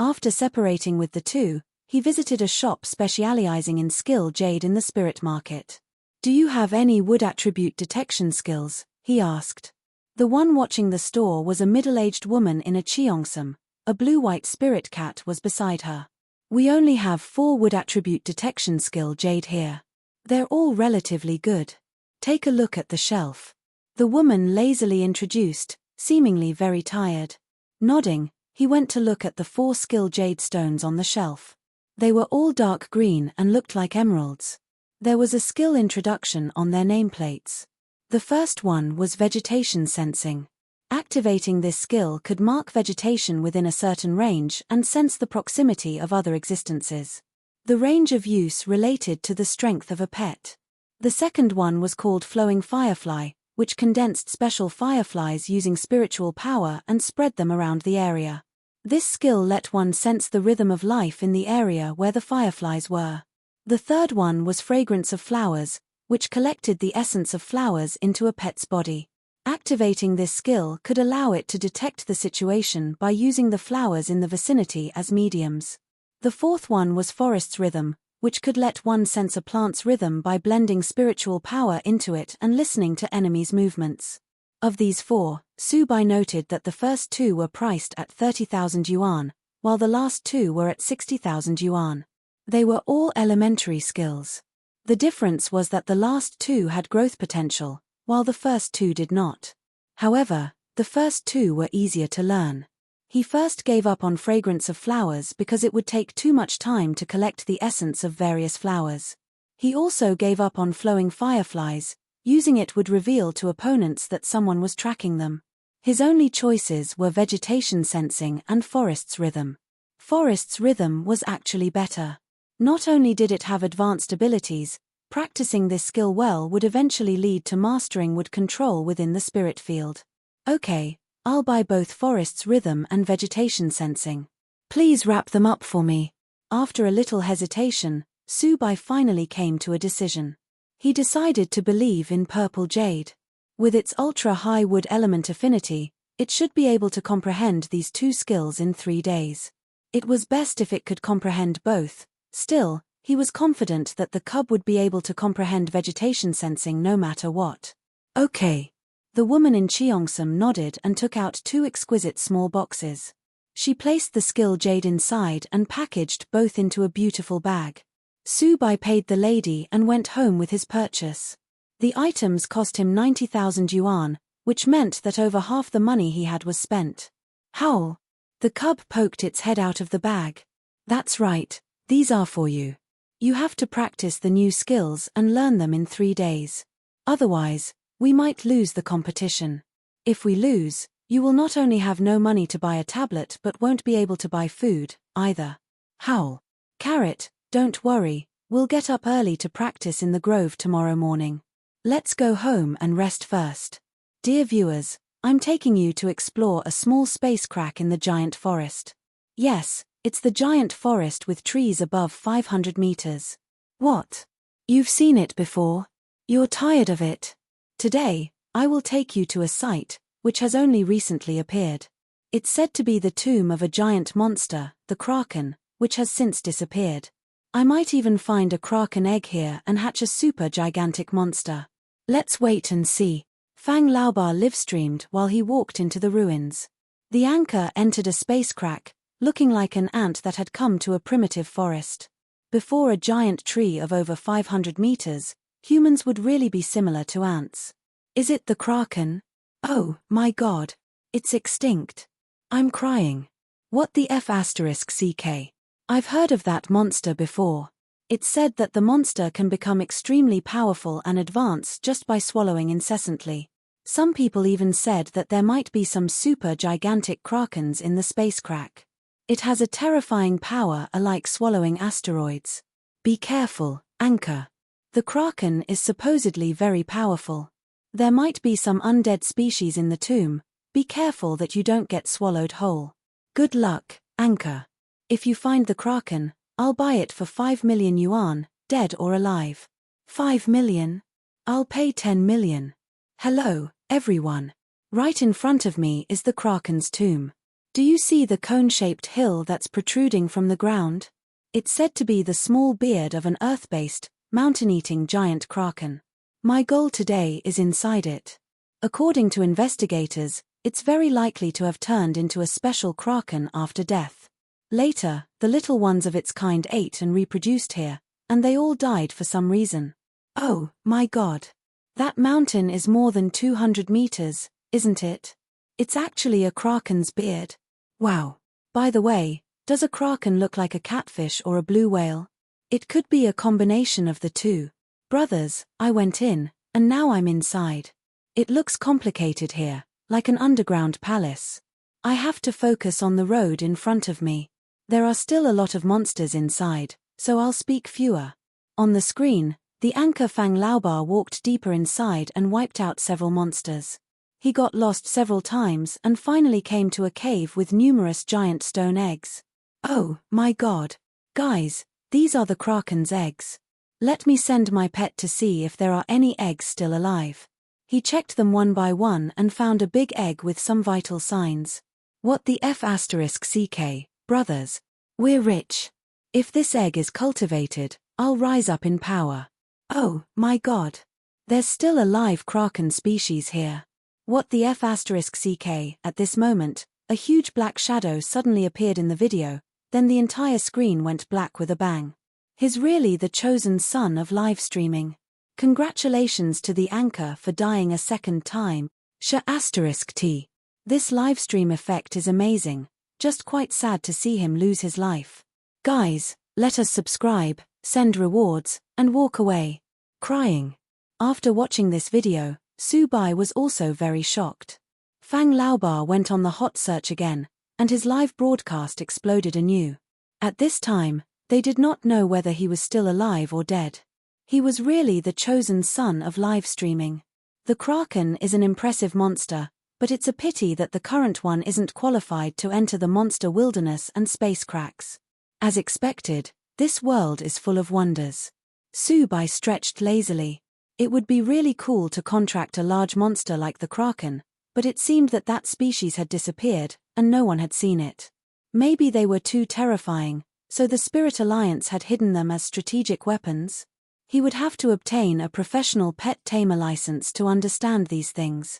After separating with the two, he visited a shop specializing in skill jade in the spirit market. "Do you have any wood attribute detection skills?" he asked. The one watching the store was a middle-aged woman in a cheongsam. A blue-white spirit cat was beside her. "We only have 4 wood attribute detection skill jade here. They're all relatively good. Take a look at the shelf." The woman lazily introduced, seemingly very tired. Nodding, he went to look at the 4 skill jade stones on the shelf. They were all dark green and looked like emeralds. There was a skill introduction on their nameplates. The first one was vegetation sensing. Activating this skill could mark vegetation within a certain range and sense the proximity of other existences. The range of use related to the strength of a pet. The second one was called flowing firefly, which condensed special fireflies using spiritual power and spread them around the area. This skill let one sense the rhythm of life in the area where the fireflies were. The third one was fragrance of flowers, which collected the essence of flowers into a pet's body. Activating this skill could allow it to detect the situation by using the flowers in the vicinity as mediums. The fourth one was forest's rhythm, which could let one sense a plant's rhythm by blending spiritual power into it and listening to enemies' movements. Of these 4, Subai noted that the first 2 were priced at 30,000 yuan, while the last 2 were at 60,000 yuan. They were all elementary skills. The difference was that the last 2 had growth potential, while the first 2 did not. However, the first 2 were easier to learn. He first gave up on fragrance of flowers because it would take too much time to collect the essence of various flowers. He also gave up on flowing fireflies. Using it would reveal to opponents that someone was tracking them. His only choices were vegetation sensing and forest's rhythm. Forest's rhythm was actually better. Not only did it have advanced abilities, practicing this skill well would eventually lead to mastering wood control within the spirit field. "Okay, I'll buy both forest's rhythm and vegetation sensing. Please wrap them up for me." After a little hesitation, Subai finally came to a decision. He decided to believe in purple jade. With its ultra-high wood element affinity, it should be able to comprehend these 2 skills in 3 days. It was best if it could comprehend both. Still, he was confident that the cub would be able to comprehend vegetation sensing no matter what. "Okay." The woman in cheongsam nodded and took out 2 exquisite small boxes. She placed the skill jade inside and packaged both into a beautiful bag. Subai paid the lady and went home with his purchase. The items cost him 90,000 yuan, which meant that over half the money he had was spent. "Howl!" The cub poked its head out of the bag. "That's right, these are for you. You have to practice the new skills and learn them in 3 days. Otherwise, we might lose the competition. If we lose, you will not only have no money to buy a tablet but won't be able to buy food, either." "Howl!" "Carrot, don't worry, we'll get up early to practice in the grove tomorrow morning. Let's go home and rest first." Dear viewers, I'm taking you to explore a small space crack in the giant forest. Yes, it's the giant forest with trees above 500 meters. What? You've seen it before? You're tired of it? Today, I will take you to a site, which has only recently appeared. It's said to be the tomb of a giant monster, the Kraken, which has since disappeared. I might even find a Kraken egg here and hatch a super gigantic monster. Let's wait and see. Fang Laoba livestreamed while he walked into the ruins. The anchor entered a space crack, looking like an ant that had come to a primitive forest. Before a giant tree of over 500 meters, humans would really be similar to ants. Is it the Kraken? Oh, my God. It's extinct. I'm crying. What the F***CK? I've heard of that monster before. It's said that the monster can become extremely powerful and advance just by swallowing incessantly. Some people even said that there might be some super gigantic krakens in the space crack. It has a terrifying power alike swallowing asteroids. Be careful, anchor. The Kraken is supposedly very powerful. There might be some undead species in the tomb. Be careful that you don't get swallowed whole. Good luck, anchor. If you find the Kraken, I'll buy it for 5 million yuan, dead or alive. 5 million? I'll pay 10 million. Hello, everyone. Right in front of me is the Kraken's tomb. Do you see the cone-shaped hill that's protruding from the ground? It's said to be the small beard of an earth-based, mountain-eating giant kraken. My goal today is inside it. According to investigators, it's very likely to have turned into a special kraken after death. Later, the little ones of its kind ate and reproduced here, and they all died for some reason. Oh, my God. That mountain is more than 200 meters, isn't it? It's actually a kraken's beard. Wow. By the way, does a kraken look like a catfish or a blue whale? It could be a combination of the two. Brothers, I went in, and now I'm inside. It looks complicated here, like an underground palace. I have to focus on the road in front of me. There are still a lot of monsters inside, so I'll speak fewer. On the screen, the anchor Fang Laoba walked deeper inside and wiped out several monsters. He got lost several times and finally came to a cave with numerous giant stone eggs. Oh, my God. Guys, these are the kraken's eggs. Let me send my pet to see if there are any eggs still alive. He checked them one by one and found a big egg with some vital signs. What the F***ck, brothers? We're rich. If this egg is cultivated, I'll rise up in power. Oh, my God. There's still a live kraken species here. What the F***ck? At this moment, a huge black shadow suddenly appeared in the video, then the entire screen went black with a bang. He's really the chosen son of live streaming. Congratulations to the anchor for dying a second time. **T. This livestream effect is amazing, just quite sad to see him lose his life. Guys, let us subscribe, send rewards, and walk away. Crying. After watching this video, Subai was also very shocked. Fang Laoba went on the hot search again, and his live broadcast exploded anew. At this time, they did not know whether he was still alive or dead. He was really the chosen son of live streaming. The Kraken is an impressive monster, but it's a pity that the current one isn't qualified to enter the monster wilderness and space cracks. As expected, this world is full of wonders. Subai stretched lazily. It would be really cool to contract a large monster like the Kraken, but it seemed that that species had disappeared, and no one had seen it. Maybe they were too terrifying, so the Spirit Alliance had hidden them as strategic weapons? He would have to obtain a professional Pet Tamer license to understand these things.